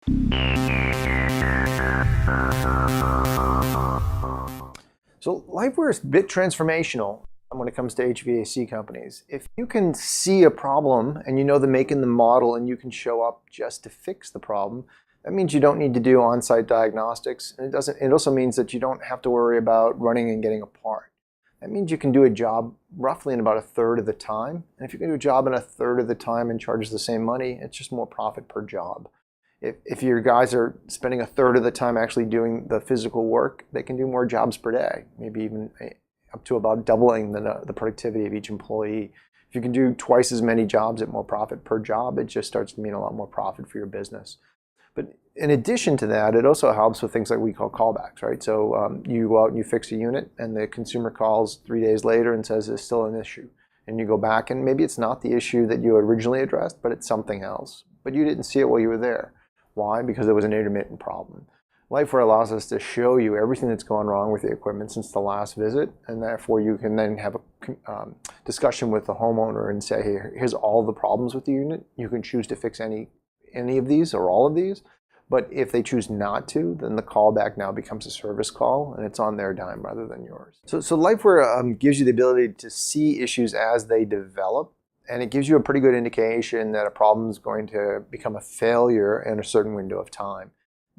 So LifeWhere is a bit transformational when it comes to HVAC companies. If you can see a problem and you know the make and the model and you can show up just to fix the problem, that means you don't need to do on-site diagnostics. And it also means that you don't have to worry about running and getting a part. That means you can do a job roughly in about a third of the time. And if you can do a job in a third of the time and charge the same money, it's just more profit per job. If your guys are spending a third of the time actually doing the physical work, they can do more jobs per day, maybe even up to about doubling the productivity of each employee. If you can do twice as many jobs at more profit per job, it just starts to mean a lot more profit for your business. But in addition to that, it also helps with things like we call callbacks, right? So you go out and you fix a unit, and the consumer calls 3 days later and says there's still an issue. And you go back, and maybe it's not the issue that you originally addressed, but it's something else. But you didn't see it while you were there. Why? Because it was an intermittent problem. LifeWhere allows us to show you everything that's gone wrong with the equipment since the last visit, and therefore you can then have a discussion with the homeowner and say, hey, here's all the problems with the unit. You can choose to fix any of these or all of these. But if they choose not to, then the callback now becomes a service call, and it's on their dime rather than yours. So LifeWhere gives you the ability to see issues as they develop, and it gives you a pretty good indication that a problem is going to become a failure in a certain window of time.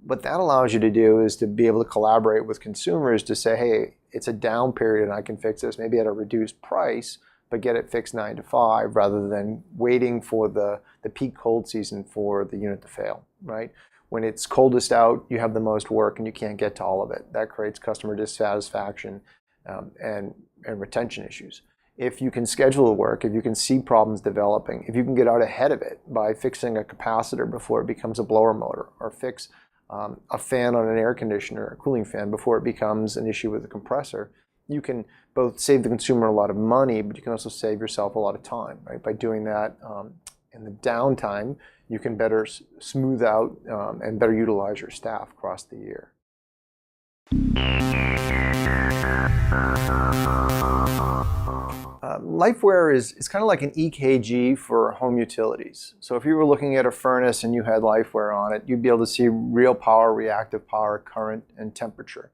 What that allows you to do is to be able to collaborate with consumers to say, hey, it's a down period and I can fix this maybe at a reduced price, but get it fixed 9 to 5 rather than waiting for the peak cold season for the unit to fail, right? When it's coldest out, you have the most work and you can't get to all of it. That creates customer dissatisfaction and retention issues. If you can schedule the work, if you can see problems developing, if you can get out ahead of it by fixing a capacitor before it becomes a blower motor, or fix a fan on an air conditioner, a cooling fan, before it becomes an issue with the compressor, you can both save the consumer a lot of money, but you can also save yourself a lot of time, right? By doing that in the downtime, you can better smooth out and better utilize your staff across the year. LifeWhere is kind of like an EKG for home utilities. So if you were looking at a furnace and you had LifeWhere on it, you'd be able to see real power, reactive power, current, and temperature.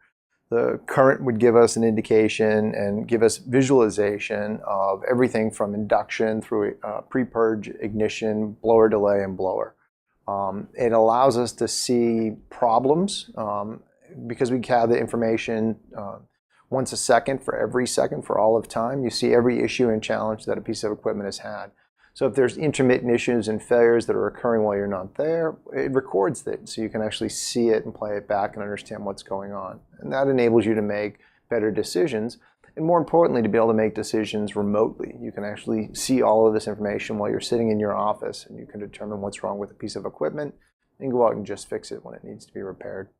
The current would give us an indication and give us visualization of everything from induction through pre-purge, ignition, blower delay, and blower. It allows us to see problems because we have the information once a second for every second for all of time. You see every issue and challenge that a piece of equipment has had. So if there's intermittent issues and failures that are occurring while you're not there, it records it so you can actually see it and play it back and understand what's going on. And that enables you to make better decisions, and more importantly, to be able to make decisions remotely. You can actually see all of this information while you're sitting in your office, and you can determine what's wrong with a piece of equipment and go out and just fix it when it needs to be repaired.